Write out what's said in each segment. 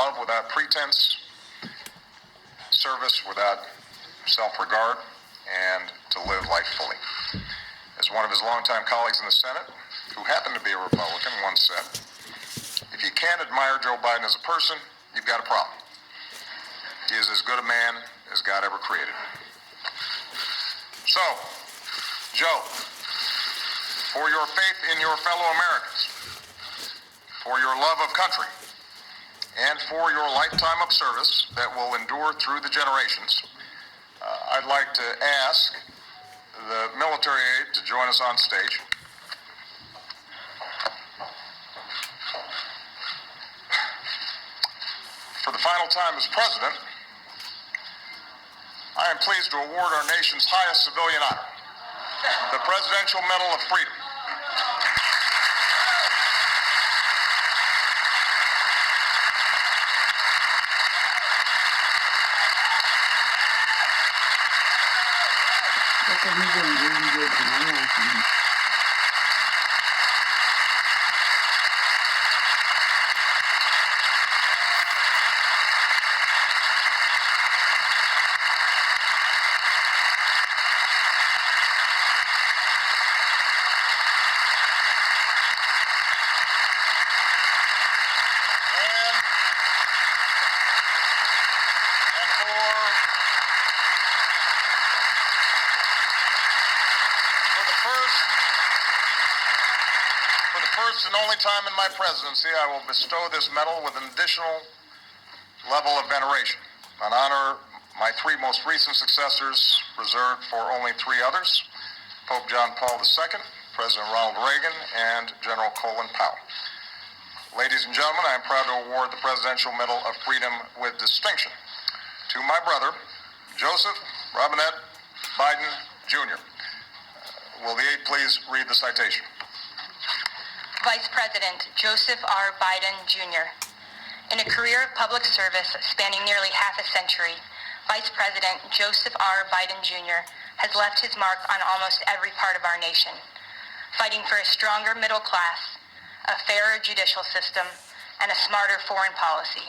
love without pretense, service without self-regard, and to live life fully. As one of his longtime colleagues in the Senate, who happened to be a Republican, once said, "If you can't admire Joe Biden as a person, you've got a problem. He is as good a man as God ever created." So, Joe, for your faith in your fellow Americans, for your love of country, and for your lifetime of service that will endure through the generations, I'd like to ask the military aide to join us on stage. For the final time as president, I am pleased to award our nation's highest civilian honor, the Presidential Medal of Freedom. For the first and only time in my presidency, I will bestow this medal with an additional level of veneration, an honor my three most recent successors reserved for only three others: Pope John Paul II, President Ronald Reagan, and General Colin Powell. Ladies and gentlemen, I am proud to award the Presidential Medal of Freedom with distinction to my brother, Joseph Robinette Biden, Jr. Will the aide please read the citation? Vice President Joseph R. Biden, Jr. In a career of public service spanning nearly half a century, Vice President Joseph R. Biden, Jr. has left his mark on almost every part of our nation, fighting for a stronger middle class, a fairer judicial system, and a smarter foreign policy,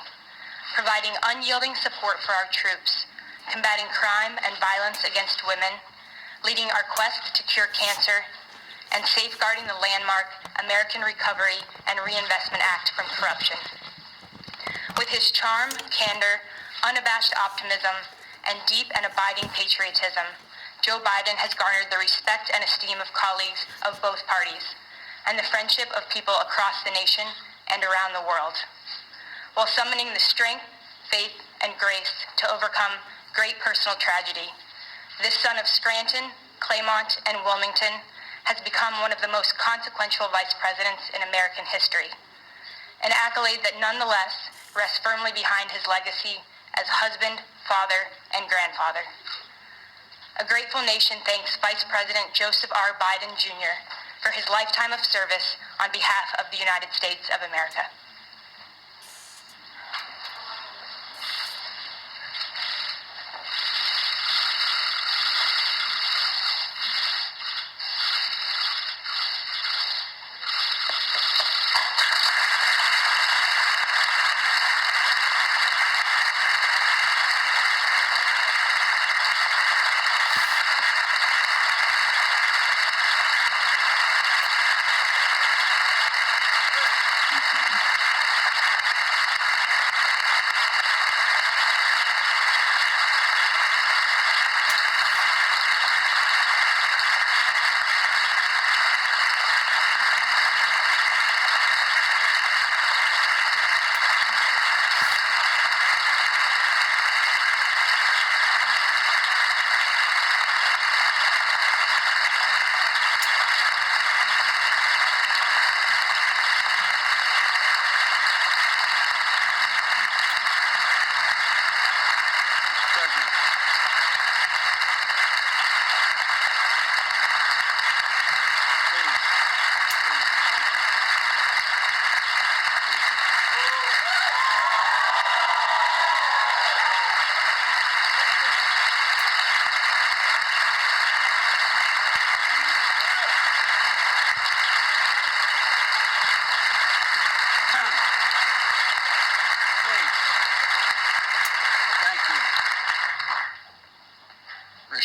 providing unyielding support for our troops, combating crime and violence against women, leading our quest to cure cancer, and safeguarding the landmark American Recovery and Reinvestment Act from corruption. With his charm, candor, unabashed optimism, and deep and abiding patriotism, Joe Biden has garnered the respect and esteem of colleagues of both parties, and the friendship of people across the nation and around the world, while summoning the strength, faith, and grace to overcome great personal tragedy. This son of Scranton, Claymont, and Wilmington has become one of the most consequential vice presidents in American history, an accolade that nonetheless rests firmly behind his legacy as husband, father, and grandfather. A grateful nation thanks Vice President Joseph R. Biden, Jr. for his lifetime of service on behalf of the United States of America.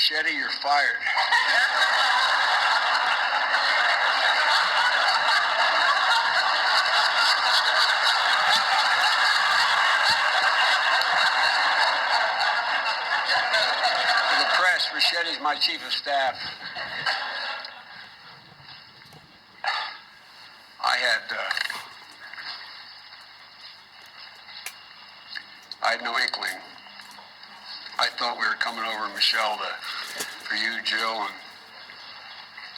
Machete, you're fired. For the press, Machete's my chief of staff. I had no inkling. I thought we were coming over, Michelle, for you, Jill,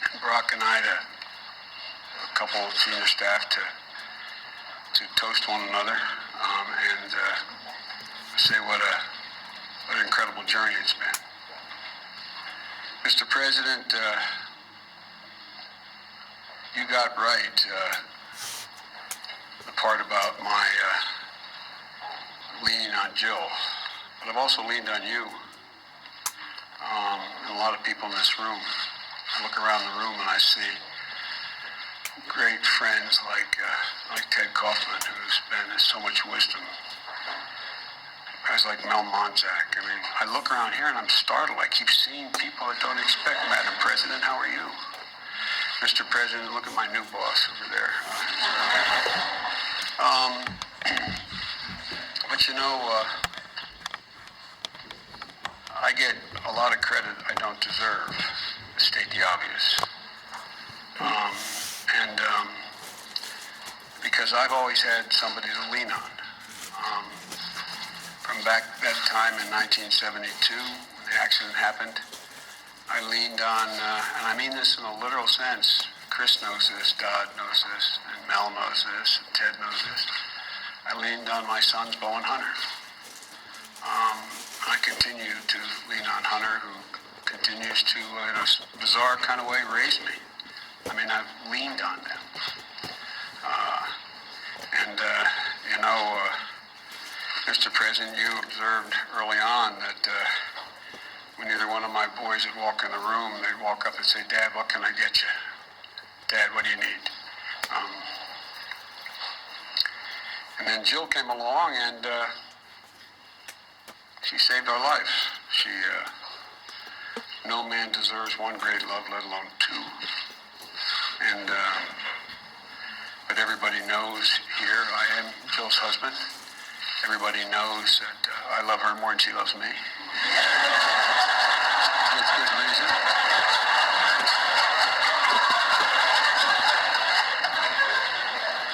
and Brock and I, a couple of senior staff to toast one another and say what an incredible journey it's been. Mr. President, you got right the part about my leaning on Jill, but I've also leaned on you and a lot of people in this room. I look around the room and I see great friends like Ted Kaufman, who's been so much wisdom. Guys like Mel Monzak. I mean, I look around here and I'm startled. I keep seeing people I don't expect. Madam President, how are you? Mr. President, look at my new boss over there. But you know, I get a lot of credit I don't deserve, to state the obvious. Because I've always had somebody to lean on. From back that time in 1972, when the accident happened, I leaned on, and I mean this in a literal sense, Chris knows this, Dodd knows this, and Mel knows this, and Ted knows this. I leaned on my sons, Bo and Hunter. I continue to lean on Hunter, who continues to, in a bizarre kind of way, raise me. I mean, I've leaned on them. Mr. President, you observed early on that when either one of my boys would walk in the room, they'd walk up and say, Dad, what can I get you? Dad, what do you need? And then Jill came along and she saved our life. No man deserves one great love, let alone two. And, but everybody knows here I am Jill's husband. Everybody knows that I love her more than she loves me. That's good reason.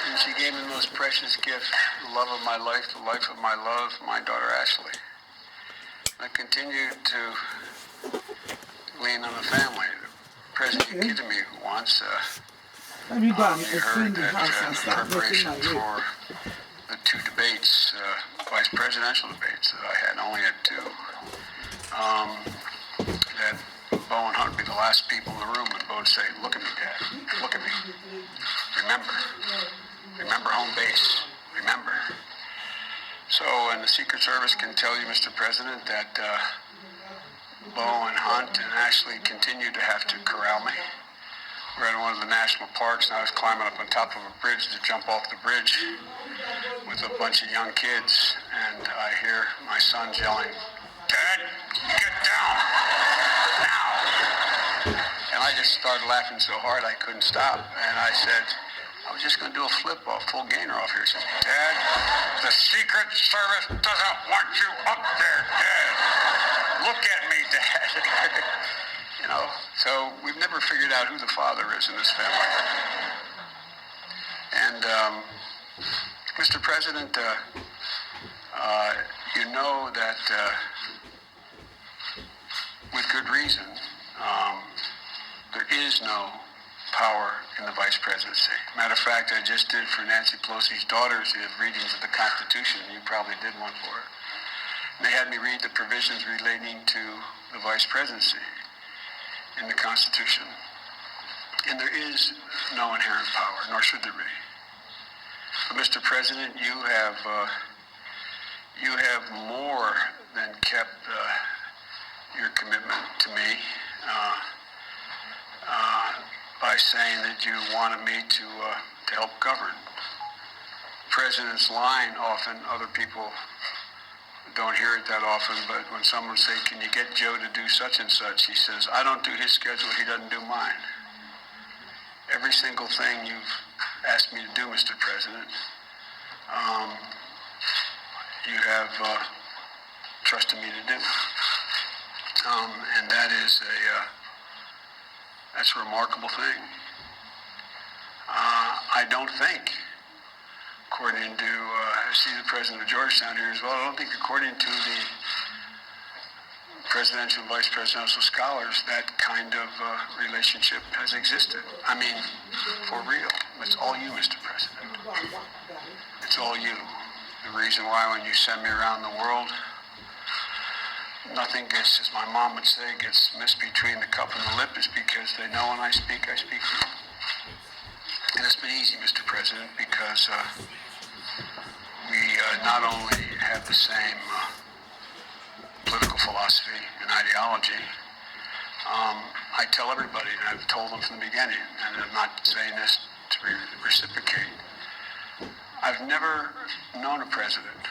And she gave me the most precious gift, the love of my life, the life of my love, my daughter Ashley. I continue to lean on the family. The president you kidded me once. You heard that in preparation for the two debates, vice presidential debates that I had, only had two, that Bo and Hunt would be the last people in the room, and Bo would say, look at me, Dad, look at me. Remember home base, remember. So, and the Secret Service can tell you, Mr. President, that Bo and Hunt and Ashley continue to have to corral me. We're in one of the national parks, and I was climbing up on top of a bridge to jump off the bridge with a bunch of young kids, and I hear my sons yelling, Dad, get down, now. And I just started laughing so hard I couldn't stop, and I said, I was just going to do a flip-off, full gainer off here. I said, Dad, the Secret Service doesn't want you up there, Dad. Look at me, Dad. You know, so we've never figured out who the father is in this family. And, Mr. President, you know that with good reason, there is no power in the vice presidency. Matter of fact, I just did for Nancy Pelosi's daughters the readings of the Constitution. You probably did one for her. And they had me read the provisions relating to the vice presidency in the Constitution. And there is no inherent power, nor should there be. But Mr. President, you have more than kept your commitment to me by saying that you wanted me to help govern. The President's line often, other people don't hear it that often, but when someone say, can you get Joe to do such and such, he says, I don't do his schedule, he doesn't do mine. Every single thing you've asked me to do, Mr. President, you have trusted me to do. And that's a remarkable thing. I don't think, according to, I see the president of Georgetown here as well, I don't think according to the presidential and vice presidential scholars that kind of relationship has existed. I mean, for real. It's all you, Mr. President. It's all you. The reason why when you send me around the world, nothing gets, as my mom would say, gets missed between the cup and the lip is because they know when I speak for you. And it's been easy, Mr. President, because we not only have the same political philosophy and ideology, I tell everybody, and I've told them from the beginning, and I'm not saying this to reciprocate, I've never known a president,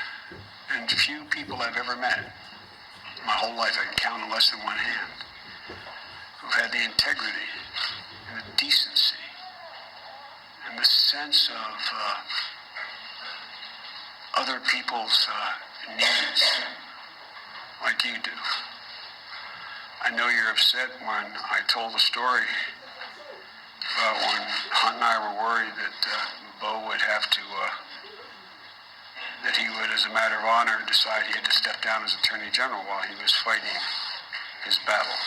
and few people I've ever met, my whole life, I can count on less than one hand, who've had the integrity and the decency and the sense of other people's needs like you do. I know you're upset when I told the story about when Hunt and I were worried that Bo would have to, that he would, as a matter of honor, decide he had to step down as Attorney General while he was fighting his battle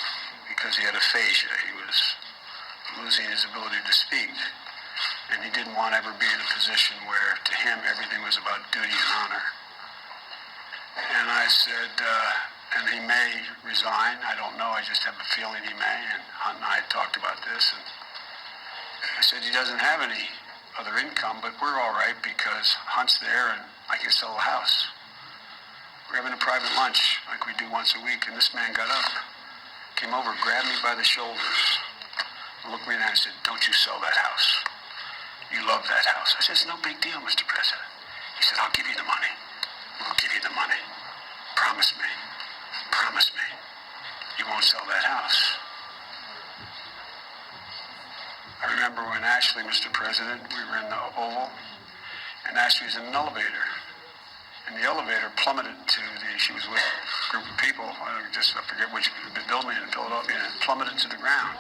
because he had aphasia. He was losing his ability to speak. And he didn't want to ever be in a position where, to him, everything was about duty and honor. And I said, and he may resign. I don't know. I just have a feeling he may. And Hunt and I talked about this. And I said, he doesn't have any other income, but we're all right because Hunt's there and I can sell the house. We're having a private lunch like we do once a week. And this man got up, came over, grabbed me by the shoulders, looked me in the eye and said, don't you sell that house. You love that house. I said, it's no big deal, Mr. President. He said, I'll give you the money. I'll give you the money. Promise me. Promise me. You won't sell that house. I remember when Ashley, Mr. President, we were in the Oval, and Ashley was in an elevator. And the elevator plummeted to she was with a group of people, I forget which building in Philadelphia, and it plummeted to the ground.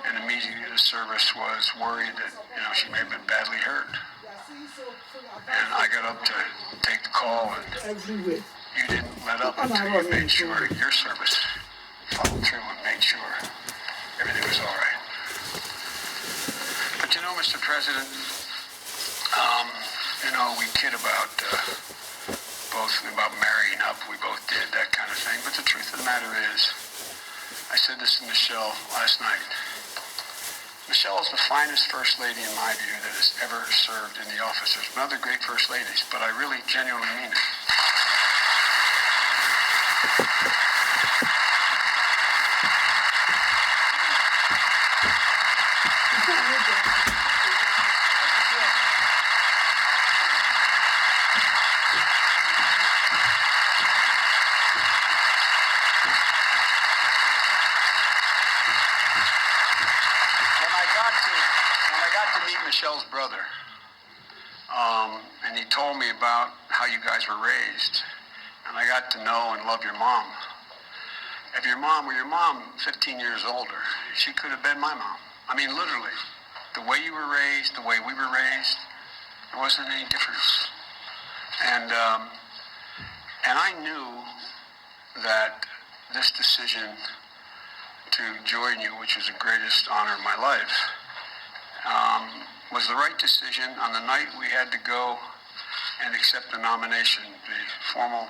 And immediately the service was worried that, she may have been badly hurt. And I got up to take the call, and you didn't let up until you made sure your service followed through and made sure everything was all right. But Mr. President, we kid about about marrying up. We both did that kind of thing. But the truth of the matter is, I said this to Michelle last night. Michelle is the finest first lady in my view that has ever served in the office. There's been other great first ladies, but I really genuinely mean it. When I got to meet Michelle's brother, and he told me about how you guys were raised, and I got to know and love your mom. If your mom were 15 years older, she could have been my mom. I mean, literally. The way you were raised, the way we were raised, there wasn't any difference. And I knew that this decision to join you, which was the greatest honor of my life, was the right decision. On the night we had to go and accept the nomination, the formal,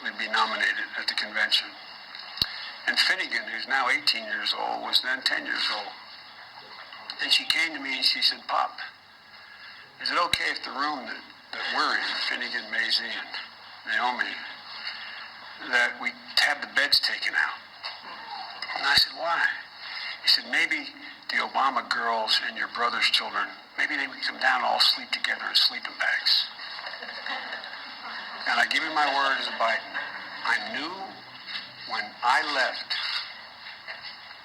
we'd be nominated at the convention. And Finnegan, who's now 18 years old, was then 10 years old. And she came to me and she said, Pop, is it okay if the room that we're in, Finnegan, Maisie, and Naomi, that we have the beds taken out? And I said, why? He said, maybe the Obama girls and your brother's children, maybe they would come down and all sleep together in sleeping bags. And I give you my word as a Biden. I knew when I left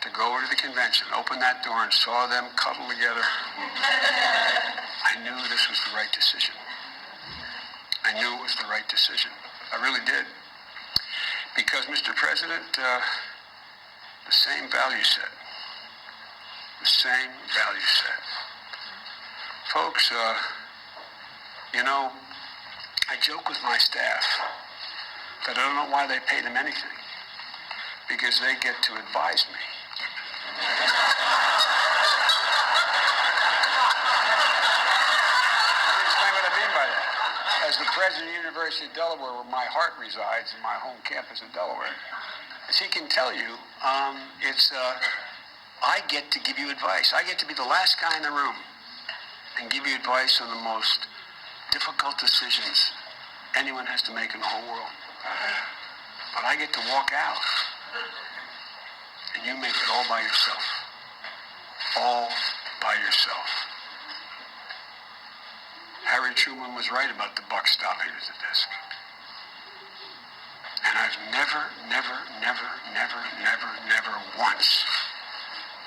to go over to the convention, opened that door and saw them cuddle together, I knew this was the right decision. I knew it was the right decision. I really did. Because, Mr. President, the same value set. The same value set. Folks, you know, I joke with my staff that I don't know why they pay them anything. Because they get to advise me. Let me explain what I mean by that. As the president of the University of Delaware, where my heart resides, in my home campus in Delaware, as he can tell you, I get to give you advice. I get to be the last guy in the room and give you advice on the most difficult decisions anyone has to make in the whole world. But I get to walk out, and you make it all by yourself. All by yourself. Harry Truman was right about the buck stopping at the desk. And I've never once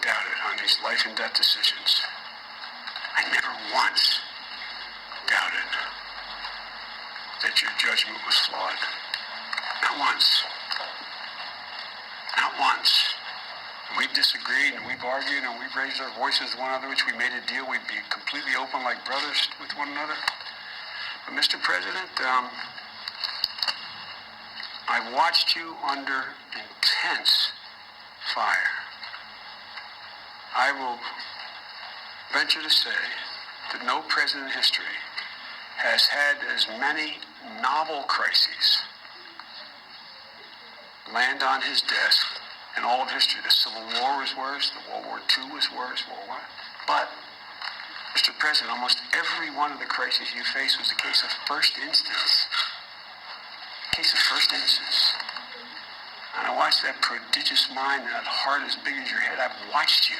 doubted on these life and death decisions. I never once doubted that your judgment was flawed. Not once. Not once. We've disagreed and we've argued and we've raised our voices to one another, which we made a deal we'd be completely open like brothers with one another. But Mr. President, I watched you under intense fire. I will venture to say that no president in history has had as many novel crises land on his desk in all of history. The Civil War was worse, the World War II was worse, World War I. But, Mr. President, almost every one of the crises you faced was a case of first instance. Case of first instance. And I watched that prodigious mind and that heart as big as your head. I've watched you.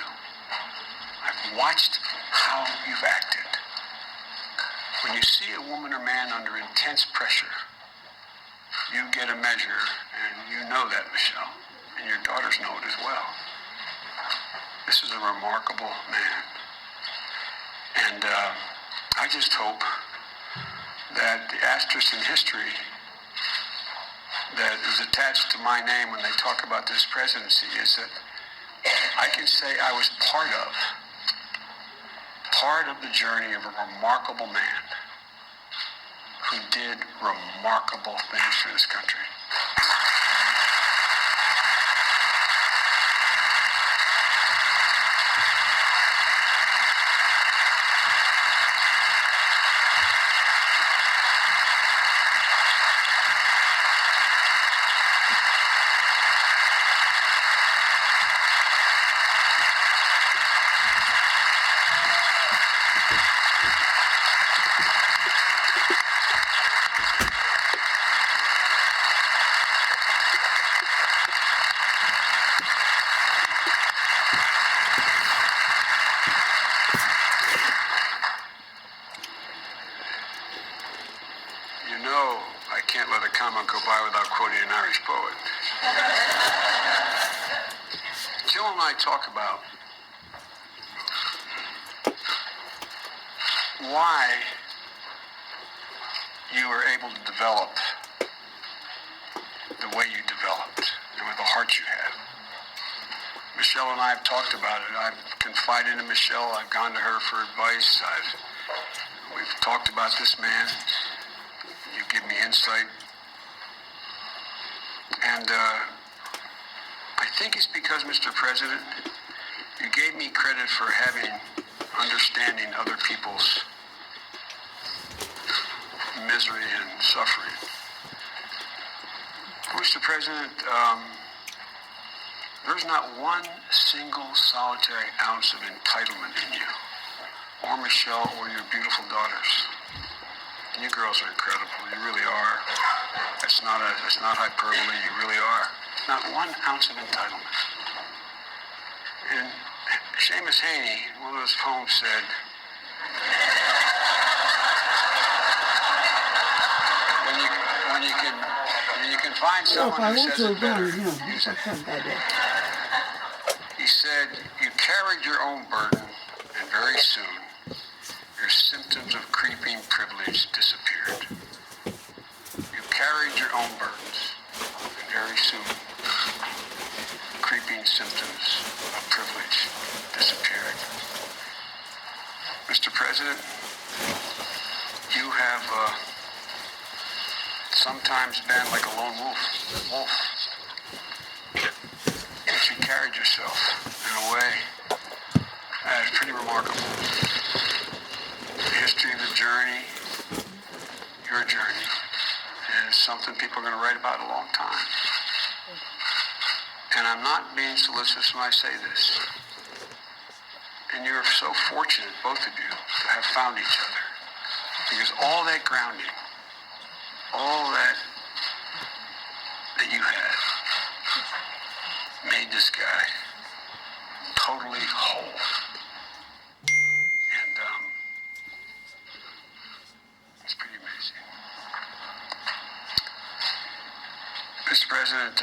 I've watched how you've acted. When you see a woman or man under intense pressure, you get a measure, and you know that, Michelle, and your daughters know it as well. This is a remarkable man. And I just hope that the asterisk in history that is attached to my name when they talk about this presidency is that I can say I was part of the journey of a remarkable man who did remarkable things for this country. Go by without quoting an Irish poet. Jill and I talk about why you were able to develop the way you developed and with the heart you had. Michelle and I have talked about it. I've confided in Michelle. I've gone to her for advice. We've talked about this man. You give me insight. And I think it's because, Mr. President, you gave me credit for understanding other people's misery and suffering. Mr. President, there's not one single solitary ounce of entitlement in you, or Michelle, or your beautiful daughters. You girls are incredible. You really are. That's not hyperbole. You really are. Not one ounce of entitlement. And Seamus Heaney, in one of his poems, said, can find someone who says it better, use it. He said, you carried your own burden, and very soon, your symptoms of creeping privilege disappeared. You carried your own burdens, and very soon, creeping symptoms of privilege disappeared. Mr. President, you have sometimes been like a lone wolf. But you carried yourself in a way that is pretty remarkable. The history of the journey, your journey, is something people are going to write about a long time. And I'm not being solicitous when I say this. And you're so fortunate, both of you, to have found each other. Because all that grounding, all that you had, made this guy totally whole. And it's pretty amazing. Mr. President,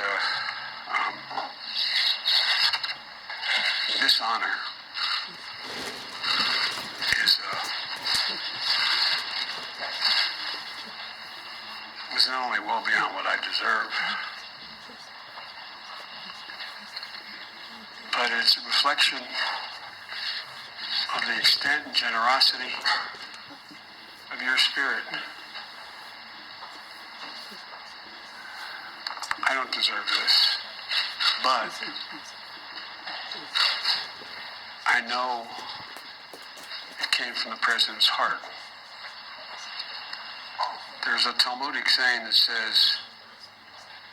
this honor is not only well beyond what I deserve, but it's a reflection of the extent and generosity of your spirit. I don't deserve this, but I know it came from the President's heart. There's a Talmudic saying that says,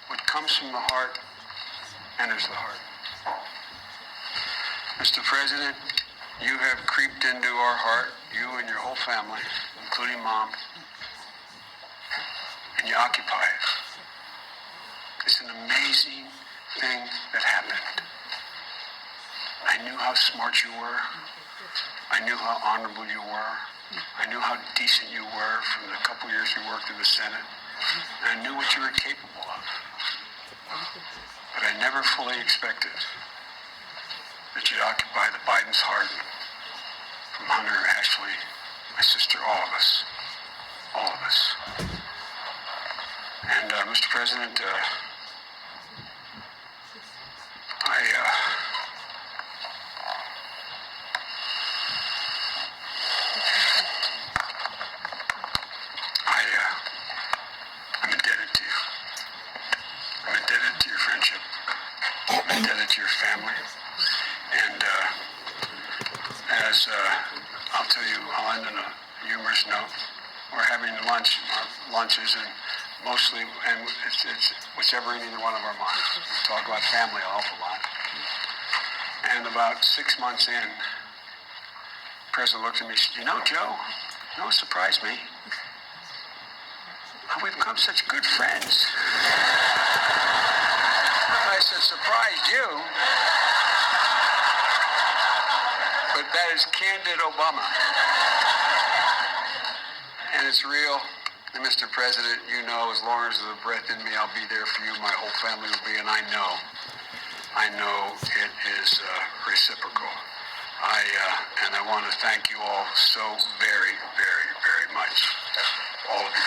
what comes from the heart enters the heart. Mr. President, you have creeped into our heart, you and your whole family, including Mom, and you occupy it. It's an amazing thing that happened. I knew how smart you were. I knew how honorable you were. I knew how decent you were from the couple years you worked in the Senate. And I knew what you were capable of. But I never fully expected that you'd occupy the Biden's heart, from Hunter, Ashley, my sister, all of us. All of us. And, Mr. President, I'm indebted to you. I'm indebted to your friendship. I'm indebted to your family. And as I'll tell you, I'll end on a humorous note. We're having lunches, and mostly, and it's whichever in either one of our minds. We talk about family an awful lot. And about 6 months in, the President looked at me and said, you know, Joe, you know what surprised me? How we've become such good friends. I said, surprised you? But that is candid Obama. And it's real. And Mr. President, you know, as long as there's a breath in me, I'll be there for you. My whole family will be, and I know it is reciprocal. And I want to thank you all so very, very, very much. All of you.